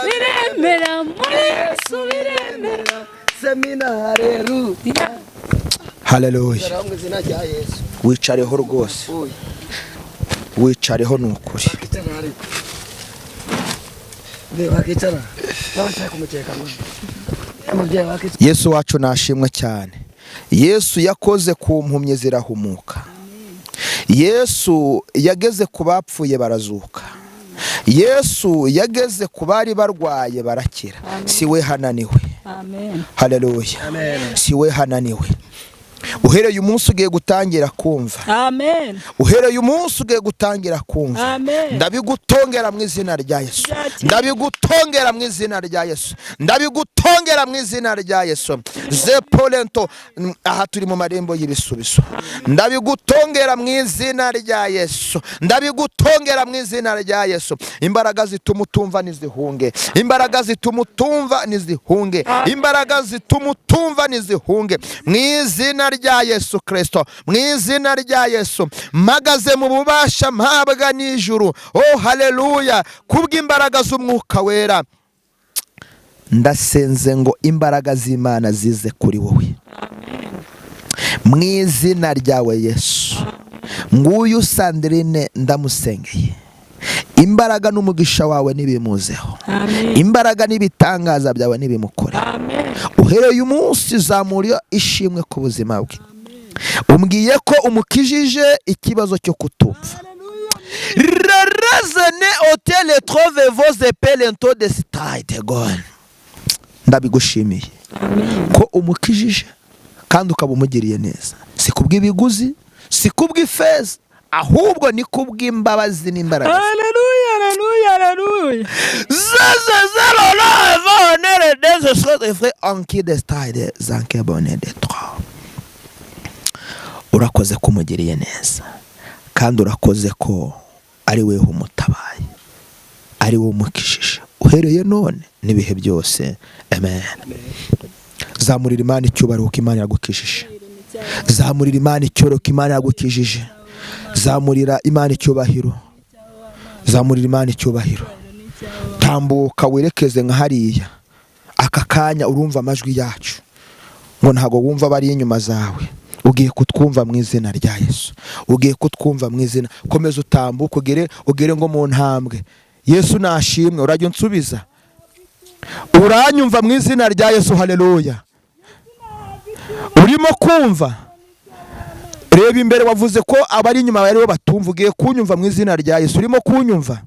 Biremera muri Yesu, biremera. Seminari. Haleluya. Wicareho rwose, wicareho nukuri. Yesu wacu nashimwe cyane. Yesu yakoze ku mpumyi zirahumuka. Yesu yageze ku bapfuye barazuka. Yesu yageze ku bari barwaye barakira. Siwe hananiwe. Amen. Haleluya. Siwe hananiwe. Uhereye umunsi ugiye gutangira kumva. Amen. Uhereye umunsi ugiye gutangira kumva. Amen. Ndabigutongera mu izina rya Yesu. Ndabigutongera mu izina rya Yesu. Ndabigutongera mu izina rya Yesu. Zepolento, aha turi mu marembo y'ibisubizo. Ndabigutongera mu izina rya Yesu. Ndabigutongera mu izina rya Yesu. Imbaraga zituma utumva nizihunge. Imbaraga zituma utumva nizihunge. Imbaraga zituma utumva nizihunge. Mu izina rya Yesu Kristo, mu izina rya Yesu, mpagaze mu bubasha mpabwa n'ijuru. Oh haleluya. Kubw'imbaraga z'umwuka wera ndasenze ngo imbaraga z'Imana zize kuri wowe mu izina ryawe Yesu. Nguyu Sandrine ndamusengeye, imbaraga n'umugisha wawe nibimuzeho. Imbaraga n'ibitangaza byawe nibimukore. Uhereye umunsi zamuriya ishimwe ku buzima bwe. Umbwiye ko umukijije ikibazo cyo kutumva. Razane hotel trouve vos epelento de stride gone. Ndabigushimiye ko umukijije kandi ukaba umugiriye neza. Si kubw'ibiguzi, si kubw'ifeza, ahubwo ni kubw'imbabazi n'imbaraga. Haleluya, haleluya, haleluya. Urakoze ko umugiriye neza, kandi urakoze ko ari weho umutabaye, ari wowe umukijije uhereye none n'ibihe byose. Amen. Zamurira Imana icyubahiro ko Imana yagukijije. Zamurira Imana icyubahiro ko Imana yagukijije. Zamurira Imana icyubahiro. Zamurira Imana icyubahiro. Tambuka werekeze nka hariya. Aka kanya urumva amajwi yacu, ngo ntago wumva bari inyuma zawe. Ugiye kutwumva mu izina rya Yesu. Ugiye kutwumva mu izina. Komeza utambuka ugere ngo mu ntambwe. Yesu nashimwe. Urajya unsubiza. Uranyumva mu izina rya Yesu. Haleluya. Urimo kumva? Reba imbere, wavuze ko abari inyuma bari batumva. Ugiye kunyumva mu izina rya Yesu. Urimo kunyumva?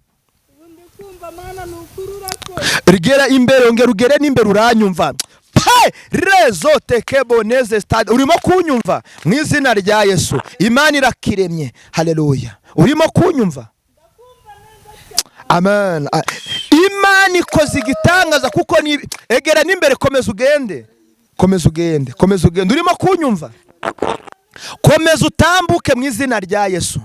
Rigera imbere, ongera ugere n'imbere. Uranyumva? Rezo tekeboneze stade. Urimo kunyumva mu izina rya Yesu. Imana irakiremye. Haleluya. Urimo kunyumva? Amen. Imana ikoze igitangaza kuko ni egera n'imbere. Komeza ugende. Komeza ugende. Komeza ugende. Urimo kunyumva? Komeza utambuke mu izina rya Yesu.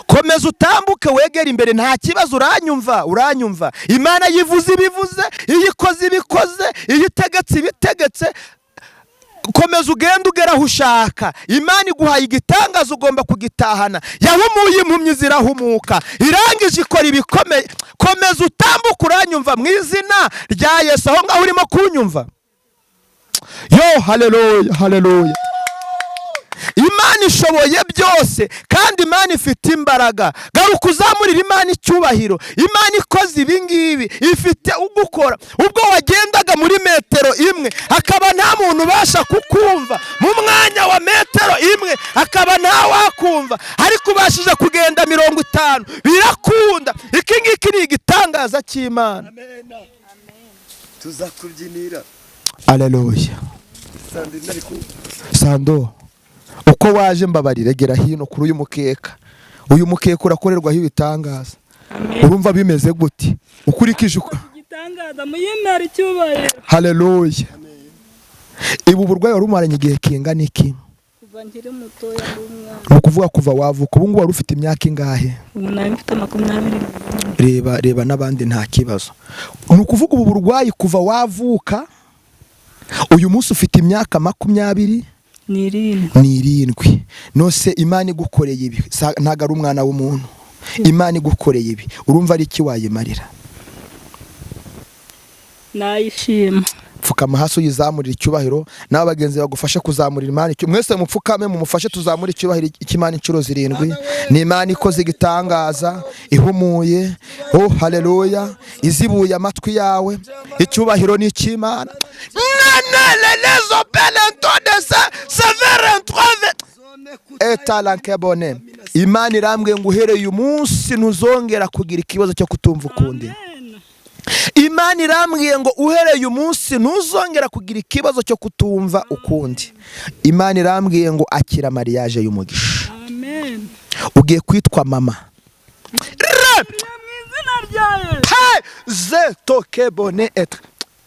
Komeza utambuke wegera imbere. Nta kibazo. Uranyumva? Uranyumva? Imana yivuze ibivuze, iyo ikoze ibikoze, iyo itegetse ibitegetse. Komeza ugende ugera aho ushaka. Imana iguhaye igitangaza, ugomba kugitahana. Yahumuye impumyi zirahumuka, irangije ikora ibikomeye. Komeza utambuke. Uranyumva mu izina rya Yesu? Aho ngaho urimo kunyumva? Yo, haleluya, haleluya. Imana ishoboye byose, kandi Imana ifite imbaraga. Garuka uzamurira Imana icyubahiro. Imana ikoze ibi ngibi, ifite ugukora. Ubwo wagendaga muri metero imwe akaba nta muntu ubasha kukumva, mu mwanya wa metero imwe akaba nta wakumva, ariko ubashije kugenda 50, birakunda. Iki ngiki ni igitangaza cy'Imana. Amen. Tuzakubyinira. Haleluya. Sando, uko waje mbabarire, gera hino kuri uyu mukeka. Uyu mukeka urakorerwaho ibitangaza. Urumva bimeze gute? Ukurikije igitangaza muyimara icyubahiro. Haleluya. Ibu burwayi wari umaranye igihe kingana iki? Kuva nkiri mutoya n'umwana. Nukuvuga kuva wavuka. Ubu ngubu wari ufite imyaka ingahe? Ubu nari mfite 20. Reba n'abandi nta kibazo. Nukuvuga ubu burwayi kuva wavuka, uyu munsi ufite imyaka 20 n'irindwi. Nose Imana igukoreye ibi, ntago ari umwana w'umuntu. Imana igukoreye ibi, urumva ari iki wayimarira? Nayishima. Pfukama hasi uyizamurira icyubahiro, nawe bagenzi bagufashe kuzamurira Imana. Mwese mupfukame mumufashe tuzamura icyubahiro cy'Imana inshuro 7. Ni Imana ikoze igitangaza, ihumuye. Oh, haleluya. Izibuye amatwi yawe. Icyubahiro ni cy'Imana. Imana irambwiye ngo uhereye uyu munsi ntuzongera kugira ikibazo cyo kutumva ukundi. Imana irambwiye ngo uhereye uyu munsi ntuzongera kugira ikibazo cyo kutumva ukundi. Imana irambwiye ngo akira mariage y'umugisha. Amen. Ugiye kwitwa mama.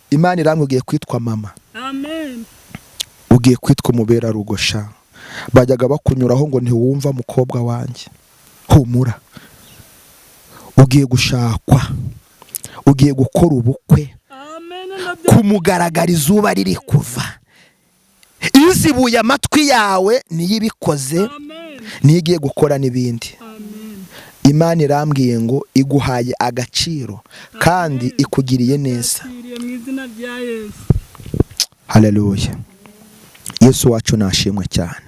Imana irambwiye ugiye kwitwa mama. Amen. Ugiye kwitwa umubera rugosha. Bajyaga bakunyuraho ngo ntiwumva mukobwa wanjye. Humura. Ugiye gushakwa. Ugiye gukora ubukwe. Kumugaragara izuba riri kuva. Izibuye amatwi yawe niyo ibikoze, niyo igiye gukora n'ibindi. Imana irambwiye ngo iguhaye agaciro kandi ikugiriye neza. Haleluya. Yesu wacu nashimwe cyane.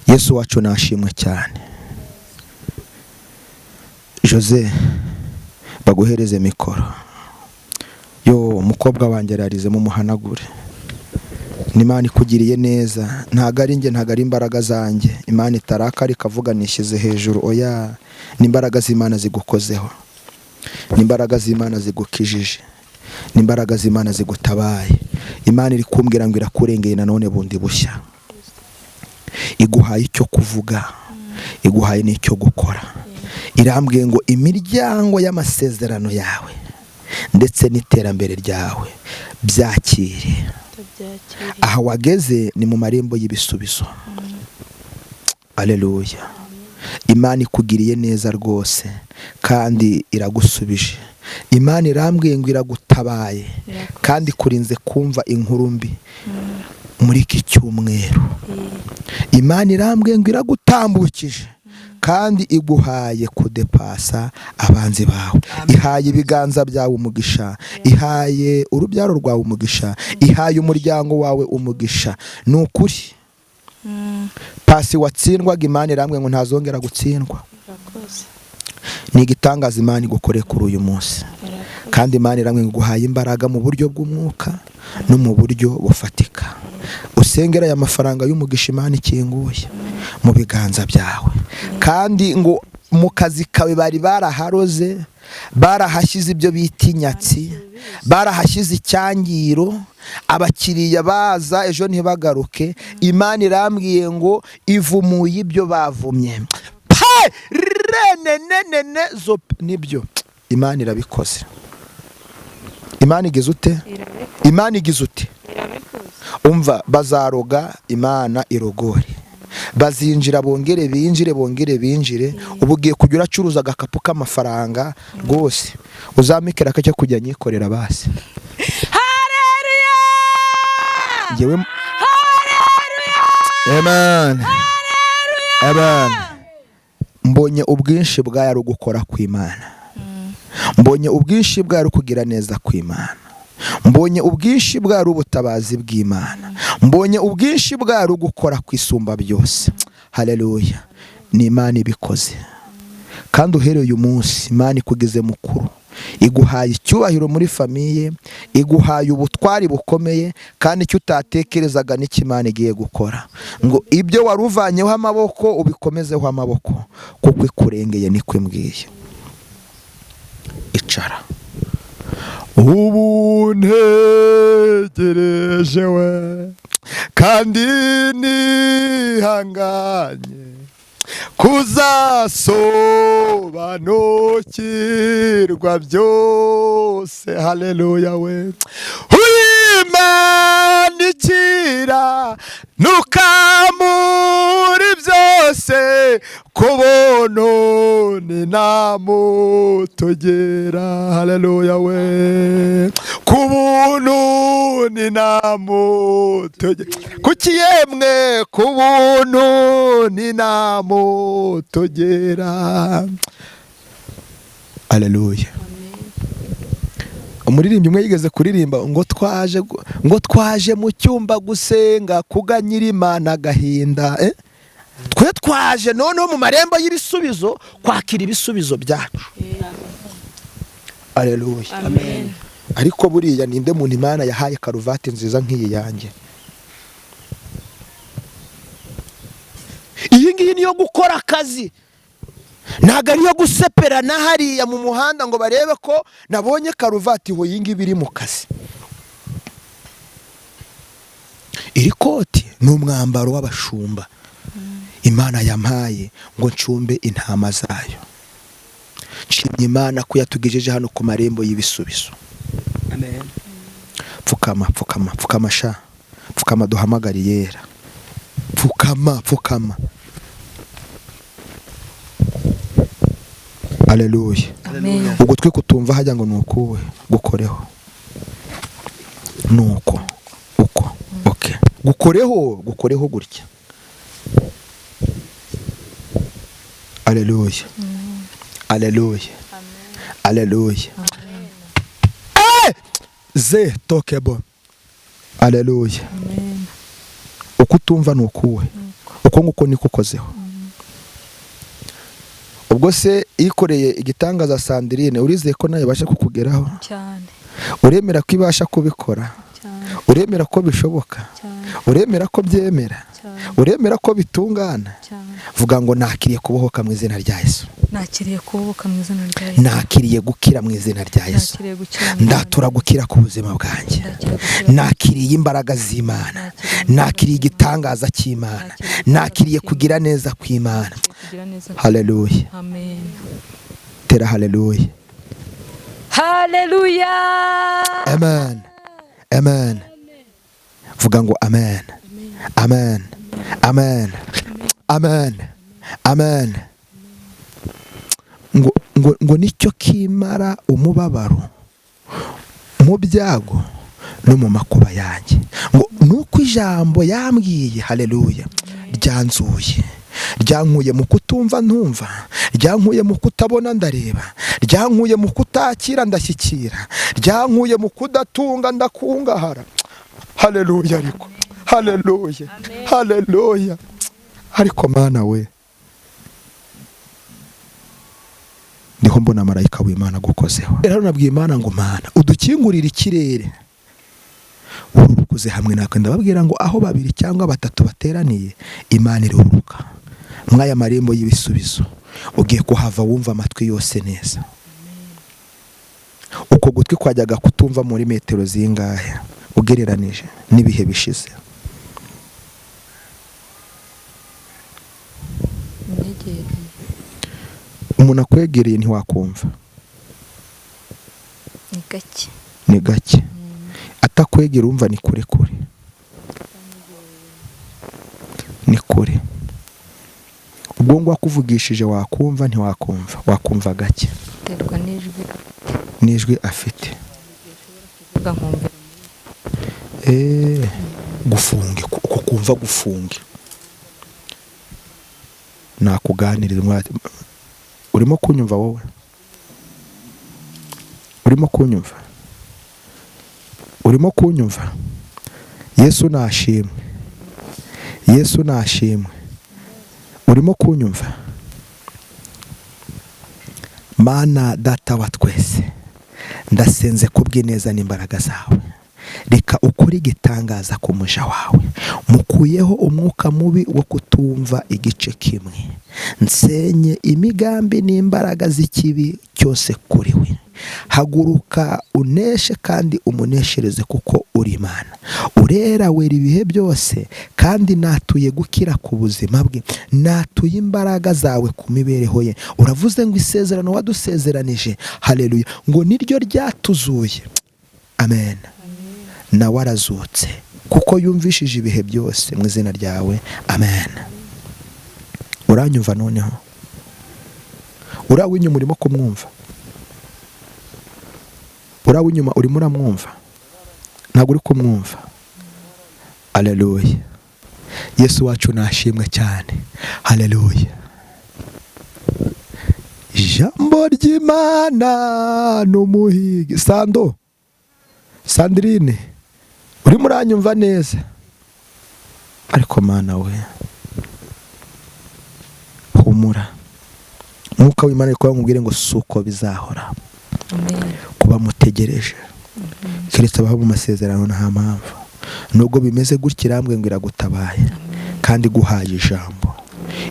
Yesu wacu nashimwe cyane. Jose, baguhereze mikoro. Yo, umukobwa wanjye ararize mu muhanagure. Imana ikugiriye neza. Ntago ari nge, ntago ari imbaraga zanjye. Imana itarakari kavuga nishize hejuru. Oya, ni imbaraga z'Imana zigukozeho. Ni imbaraga z'Imana zigukijije. Ni imbaraga z'Imana zigutabaye. Imana iri kumbwira ngo irakurengeye nanone bundi bushya. Iguhaye icyo kuvuga. iguhaye n'icyo gukora. Irambwiye ngo imiryango y'amasezerano yawe ndetse n'iterambere ryawe byakire. Aha wageze ni mu marembo y'ibisubizo. Aleluya. Imana ikugiriye neza rwose kandi iragusubije. Imana irambwiye ngo iragutabaye kandi kurinze kumva inkuru mbi muri iki cyumweru. Imana irambwiye ngo iragutambukije kandi iguhaye kudepasa abanzi bawe. Ihaye ibiganza byawe umugisha, ihaye urubyaro rwawe umugisha, ihaye umuryango wawe umugisha. Ni ukuri pasi watsindwaga, Imana irambwiye ngo ntazongera gutsindwa. Ni igitangaza Imana igukore kuri uyu munsi, kandi Imana irambwiye ngo iguhaye imbaraga mu buryo bw'umwuka no mu buryo bufatika. Usengera aya mafaranga y'umugisha Imana ikinguye mu biganza byawe, kandi ngo mu kazi kawe bari baraharoze, barahashyize ibyo bita inyatsi, barahashyize icyangiro, abakiriya baza ejo ntibagaruke. Imana irambwiye ngo ivumuye ibyo bavumye. Nibyo Imana irabikoze. Imana igize ute? Imana igize ute? Umva, bazaroga Imana irogore, bazinjira bongere binjire, bongere binjire. Ubu ugiye kujya uracuruza agakapu k'amafaranga rwose, uzamikera kacyo kujya nyikorera basi. Haleluya! Ngewe Amen. Amen. Mbonye ubwinshi bwayo ari ugukora kw'Imana. Mbonye ubwinshi bwayo ari kugira neza kw'Imana. Mbonye ubwinshi bwayo ari ubutabazi bw'Imana. Mbonye ubwinshi bwayo ari ugukora kwisumba byose. Haleluya. Ni Imana ibikoze. Kandi uhereye uyu munsi Imana ikugeze mukuru, iguhaye icyubahiro muri famiye, iguhaye ubutwari bukomeye, kandi icyo utatekerezaga n'icyo Imana igiye gukora. Ngo ibyo wari uvanyeho amaboko ubikomezeho amaboko, kuko ikurengeye niko imbwiye. Icara. Ubu ntegereje we kandi nihanganye kuzasobanukirwa byose. Haleluya we. Uyimanikira nukamuri byose, kubuntu ni namutogera. Haleluya we. Kubuntu ni namutogera. Kuki yemwe kubuntu ni namutogera. Haleluya. Umuririmbyi umwe yigeze kuririmba ngo twaje mu cyumba gusenga kuganyira Imana agahinda. Twe twaje noneho mu marembo y'ibisubizo kwakira ibisubizo byacu. Haleluya. Amen. Ariko buriya ninde muntu Imana yahaye karuvati nziza nk'iyi yanjye? Iyi ngiyi niyo gukora akazi, ntago ariyo gusepera na hariya mu muhanda ngo barebe ko nabonye karuvati ho. Iyi ngiyi iri mu kazi. Iri koti ni umwambaro w'abashumba Imana yampaye ngo ncumbe intama zayo. Nshimye Imana ko yatugejeje hano ku marembo y'ibisubizo. Amen. Pfukama sha. Pfukama duhamagara yera. Pfukama. Haleluya. Amen. Ubwo twe kutumva hajya ngo nukuwe gukoreho. Nuko. Uko. Okay. Gukoreho gutya. Haleluya. Haleluya. Haleluya. Ze tokebo. Haleluya. Uko utumva nukuwe. Uko nguko niko ukozeho. Ubwo se ikoreye igitangaza Sandrine, urizeye ko nayo basha kukugeraho cyane? Uremera ko ibasha kubikora cyane? Uremera ko bishoboka cyane? Uremera ko byemera cyane? Uremera ko bitungana cyane? Vuga ngo nakiriye kubohoka mu izina rya Yesu. Nakiriye kubohoka mu izina rya Yesu. Nakiriye gukira mu izina rya Yesu. Ndatura gukira ku buzima bwanjye. Nakiriye imbaraga z'Imana. Nakiriye igitangaza cy'Imana. Nakiriye kugira neza kw'Imana. kugira neza. haleluya. Amen. Tera haleluya. Haleluya. Amen. Amen. Vuga ngo amen. Amen. Amen. Amen. Amen. Ngo nicyo kimara umubabaro mu byago no mu makuba yanjye. Ngo nuko ijambo yambwiye haleluya ryanzuye, ryankuye mu kutumva ntumva, ryankuye mu kutabona ndareba, ryankuye mu kutakira ndashyikira, ryankuye mu kudatunga ndakungahara. Haleluya ariko haleluya. Haleluya ariko mana we, niho mbona marayika w'Imana gukozeho. Rero nabwiye Imana ngo Mana udukingurire ikirere ururukuze hamwe nakwe. Ndababwira ngo aho babiri cyangwa batatu bateraniye Imana iruruka. Mwaya marembo y'ibisubizo ugiye kuhava wumva amatwi yose neza. Uko gutwi kwajyaga kutumva muri metero zingahe ugereranije n'ibihe bishize? Umuntu akwegereye ntiwakumva, ni gake. Atakwegera umva ni kure kure, ni kure. Ubwo ngo wakuvugishije wakumva ntiwakumva, wakumva gake n'ijwi afite. Gufunge, uko kumva gufunge. Nakuganiriza, urimo kunyumva wowe? Urimo kunyumva? Urimo kunyumva? Yesu nashimwe, Yesu nashimwe. Urimo kunyumva? Mana data wa twese, ndasenze kubw'ineza n'imbaraga zawe. Reka ukuri gitangaza ku muja wawe. Mukuyeho umwuka mubi wo kutumva igice kimwe. Nsenye imigambi n'imbaraga z'ikibi cyose kuri we. Haguruka uneshe kandi umuneshereze kuko uri Imana. Urera wera ibihe byose kandi natuye gukira ku buzima bwe. Natuye imbaraga zawe ku mibereho ye. Uravuze ngo isezerano wadusezeranije haleluya ngo niryo ryatuzuye. Amen. Nawe arazutse kuko yumvishije ibihe byose mu izina ryawe. Amen. Uranyumva noneho? Urawinyuma urimo kumwumva? Urawinyuma urimo uramwumva? Ntabwo uri kumwumva? Haleluya. Yesu wacu nashimwe cyane. Haleluya. Ijambo ry'Imana n'umuhigi. Sandrine urimo uranyumva neza? Ariko Mana we, humura. Mwuka w'Imana ariko bamubwire ngo suko bizahora. Amen. Kuba mutegereje keretse abaho mu masezerano nta mpamvu. Nubwo bimeze gutya irambwe ngo iragutabaye kandi guhaye ijambo,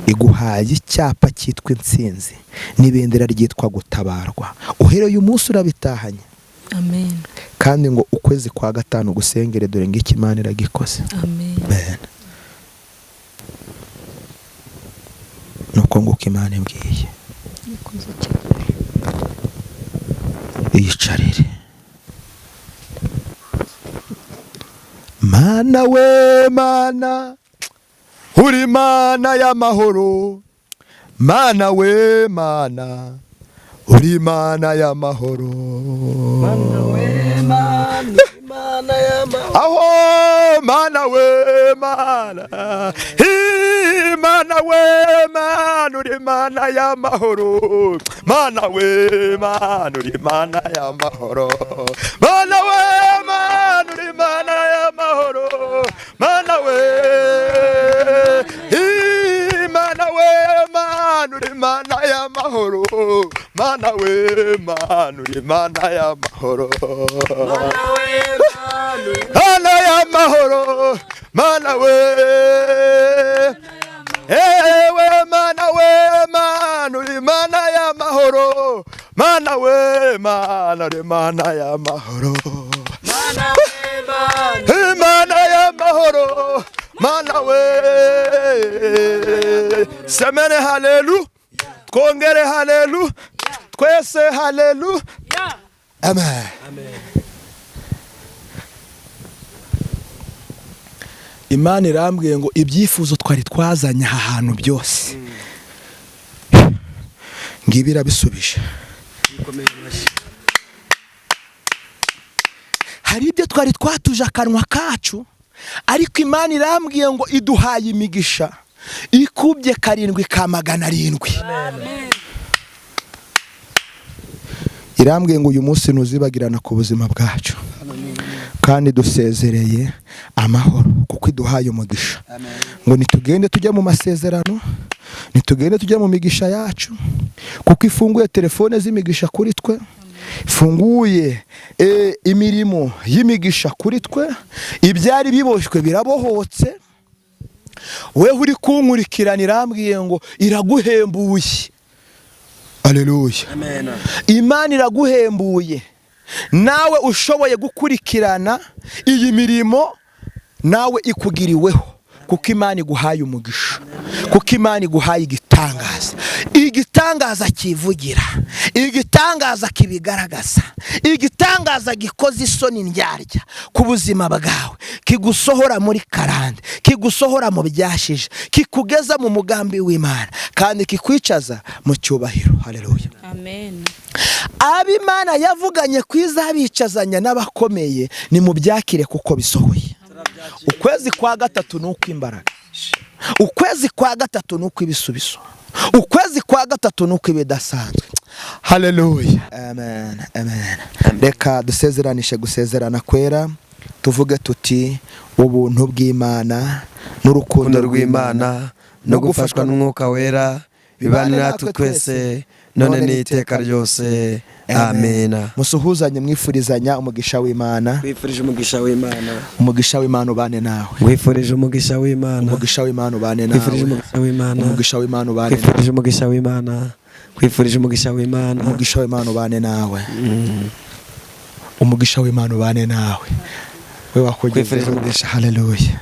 iguhaye icyapa cyitwa intsinzi n'ibendera ryitwa gutabarwa. Uhereye uyu munsi urabitahanye. Amen. Kandi ngo ukwezi kwa gatanu gusengere dore ngo Imana iragikoze. Amen. Amen. Nuko nguko Imana imbwiye. Iyicarire. Mana we Mana, uri Mana y'amahoro. Mana we Mana, uri Mana y'amahoro. Mana we Mana, Mana y'amahoro. Aho Mana we Mana, Mana we Mana, uri Mana y'amahoro. Mana we Mana, uri Mana y'amahoro. Mana we Mana, uri Mana y'amahoro. Mana we Mana we Mana, uri Mana y'amahoro. Mana we Mana, uri Mana y'amahoro. Mana y'amahoro. Mana we ewe Mana we Mana, uri Mana y'amahoro. Mana we Mana, uri Mana y'amahoro. Mana y'amahoro. mana we semene halelu twongere halelu twese halelu amen. Imana irambwiye ngo ibyifuzo twari twazanye aha hantu byose ngibi irabisubije. Hari ibyo twari twatuje akanwa kacu, ariko Imana irambwiye ngo iduhaye imigisha ikubye 7 ka 700. Irambwiye ngo uyu munsi ntuzibagirana ku buzima bwacu, kandi dusezereye amahoro kuko iduhaye umugisha. Ngo nitugende tujya mu masezerano, nitugende tujya mu migisha yacu, kuko ifunguye telefone z'imigisha kuri twe, ifunguye imirimo y'imigisha kuri twe, ibyari biboshwe birabohotse. Wewe uri kunkurikirana irambwiye ngo iraguhembuye. Haleluya. Amen. Imana iraguhembuye. Nawe ushoboye gukurikirana iyi mirimo, nawe ikugiriweho, kuko Imana iguhaye umugisha, kuko Imana iguhaye igitangaza. Igitangaza kivugira, igitangaza kibigaragaza, igitangaza gikoze isoni ndyarya ku buzima bwawe, kigusohora muri karande, kigusohora mu byashije, kikugeza mu mugambi w'Imana, kandi kikwicaza mu cyubahiro. Haleluya. Amen. Ab'Imana yavuganye kwizabicazanya n'abakomeye, ni mu byakire kuko bisohoye. Ukwezi kwa 3 nuko imbaraga, ukwezi kwa 3 nuko ibisubizo, ukwezi kwa 3 nuko ibidasanzwe. Haleluya. Amen. Amen. Reka dusezeranishe gusezerana kwera, tuvuge tuti ubuntu bw'Imana n'urukundo rw'Imana no gufashwa n'Umwuka Wera bibane natwe twese none n'iteka ryose. Amen. Musuhuzanye mwifurizanya umugisha w'Imana. Wifurije umugisha w'Imana. Umugisha w'Imana ubane nawe. Wifurije umugisha w'Imana. Umugisha w'Imana ubane nawe. Wifurije umugisha w'Imana. Umugisha w'Imana ubane nawe. Wifurije umugisha w'Imana. Wifurije umugisha w'Imana. Umugisha w'Imana ubane nawe. Umugisha w'Imana ubane nawe. We wakwifurije umugisha. Haleluya.